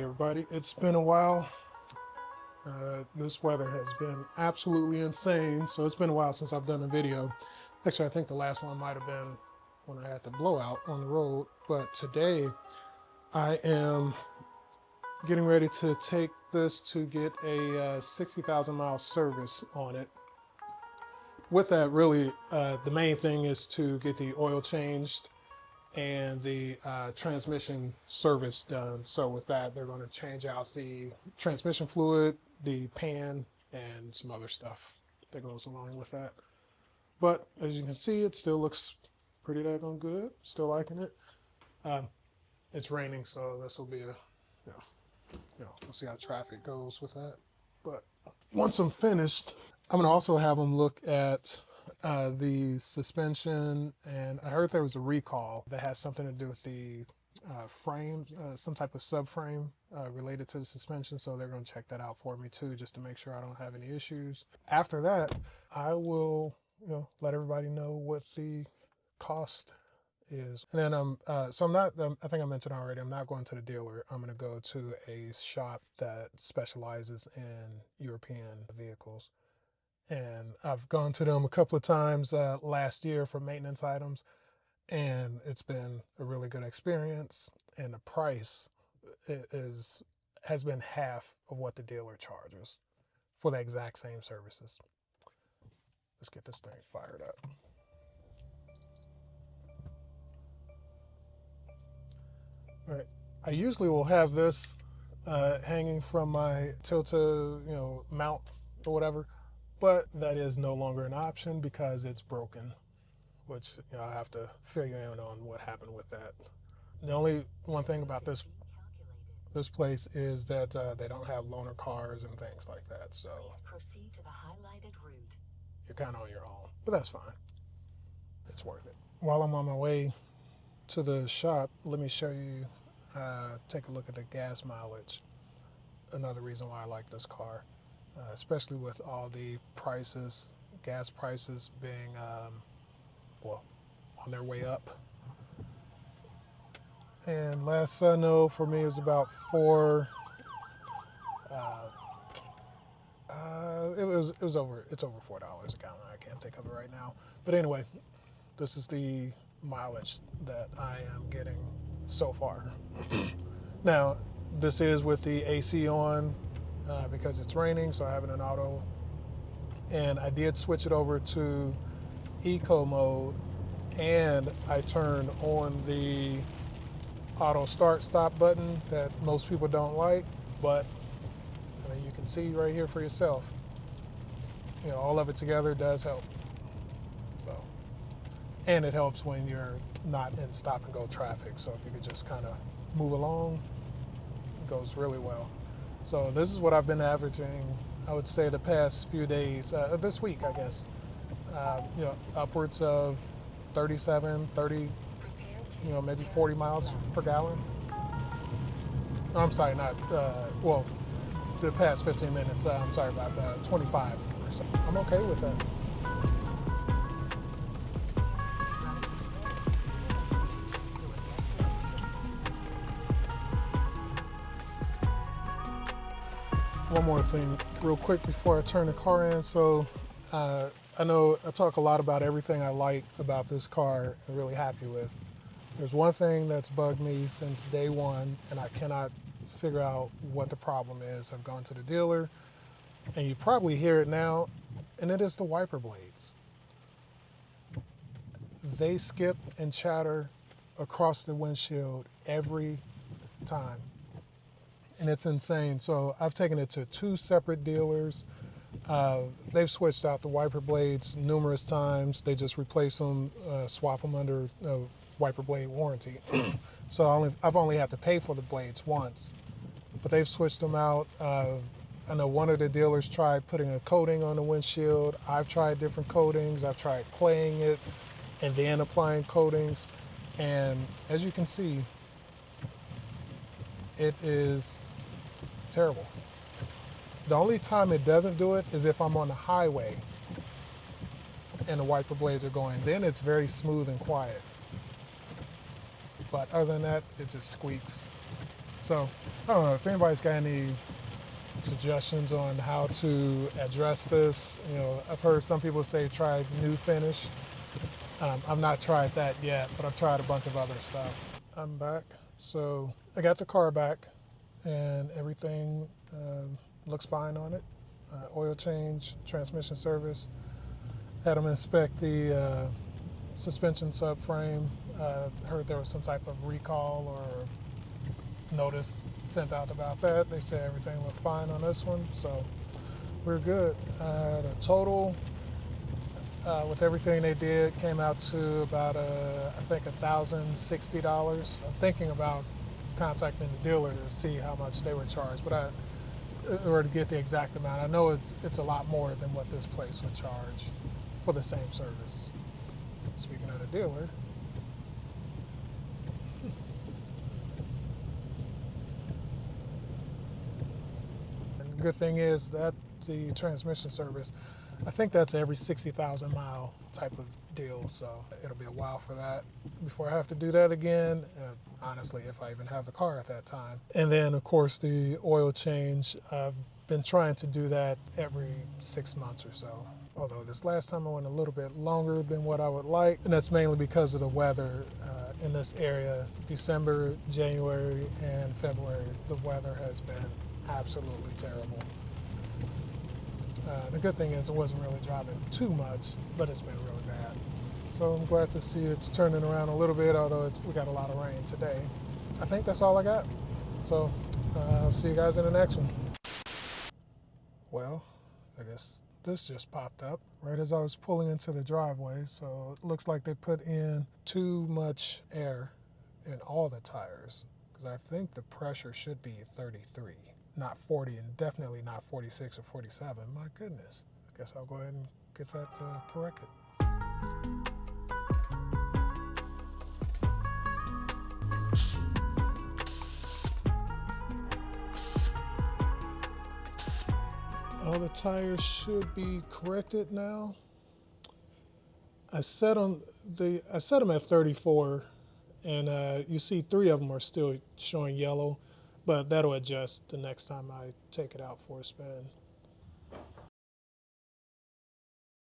Everybody, it's been a while. This weather has been absolutely insane, so it's been a while since I've done a video. Actually, I think the last one might have been when I had the blowout on the road, but today I am getting ready to take this to get a 60,000 mile service on it. With that, really, the main thing is to get the oil changed and the transmission service done. So with that, they're going to change out the transmission fluid, the pan, and some other stuff that goes along with that. But as you can see, it still looks pretty daggone good. Still liking it. It's raining, so this will be a, we'll see how traffic goes with that. But once I'm finished, I'm going to also have them look at the suspension, and I heard there was a recall that has something to do with the frame, some type of subframe related to the suspension, so they're going to check that out for me too, just to make sure I don't have any issues. After that, I will let everybody know what the cost is. And then so I'm not, I think I mentioned already, I'm not going to the dealer. I'm going to go to a shop that specializes in European vehicles. And I've gone to them a couple of times last year for maintenance items, and it's been a really good experience. And the price has been half of what the dealer charges for the exact same services. Let's get this thing fired up. All right, I usually will have this hanging from my tilt-a mount or whatever, but that is no longer an option because it's broken, which I have to figure in on what happened with that. The only one thing about this place is that they don't have loaner cars and things like that, so proceed to the highlighted route. You're kind of on your own, but that's fine. It's worth it. While I'm on my way to the shop, let me show you, take a look at the gas mileage. Another reason why I like this car. Especially with all the prices, gas prices being, on their way up. And last I know for me it was about it's over $4 a gallon. I can't think of it right now. But anyway, this is the mileage that I am getting so far. Now, this is with the AC on, because it's raining, so I have it in auto. And I did switch it over to eco mode, and I turned on the auto start stop button that most people don't like, but I mean, you can see right here for yourself. All of it together does help. So, and it helps when you're not in stop and go traffic. So if you could just kind of move along, it goes really well. So this is what I've been averaging, I would say, the past few days, this week, I guess. Upwards of 37, 30, maybe 40 miles per gallon. No, I'm sorry, not, the past 15 minutes, I'm sorry about that, 25 or so. I'm okay with that. One more thing real quick before I turn the car in. So I know I talk a lot about everything I like about this car and really happy with. There's one thing that's bugged me since day one, and I cannot figure out what the problem is. I've gone to the dealer, and you probably hear it now, and it is the wiper blades. They skip and chatter across the windshield every time. And it's insane. So I've taken it to 2 separate dealers. They've switched out the wiper blades numerous times. They just replace them, swap them under wiper blade warranty. So I've only had to pay for the blades once, but they've switched them out. I know one of the dealers tried putting a coating on the windshield. I've tried different coatings. I've tried claying it and then applying coatings. And as you can see, it is terrible. The only time it doesn't do it is if I'm on the highway and the wiper blades are going. Then it's very smooth and quiet. But other than that, it just squeaks. So don't know if anybody's got any suggestions on how to address this. You know, I've heard some people say try new finish. I've not tried that yet, but I've tried a bunch of other stuff. I'm back. So I got the car back and everything looks fine on it. Oil change, transmission service. Had them inspect the suspension subframe. Heard there was some type of recall or notice sent out about that. They said everything looked fine on this one, so we're good. The total with everything they did came out to about I think $1,060. I'm thinking about contacting the dealer to see how much they were charged, but or to get the exact amount. I know it's a lot more than what this place would charge for the same service. Speaking of the dealer, and the good thing is that the transmission service, I think that's every 60,000 mile type of deal, so it'll be a while for that before I have to do that again, honestly, if I even have the car at that time. And then, of course, the oil change, I've been trying to do that every 6 months or so, although this last time I went a little bit longer than what I would like, and that's mainly because of the weather in this area. December, January, and February, the weather has been absolutely terrible. The good thing is it wasn't really driving too much, but it's been really bad. So I'm glad to see it's turning around a little bit, although we got a lot of rain today. I think that's all I got. So I'll see you guys in the next one. Well, I guess this just popped up right as I was pulling into the driveway. So it looks like they put in too much air in all the tires, because I think the pressure should be 33. Not 40, and definitely not 46 or 47. My goodness. I guess I'll go ahead and get that corrected. All the tires should be corrected now. I set them at 34, and you see 3 of them are still showing yellow. But that'll adjust the next time I take it out for a spin.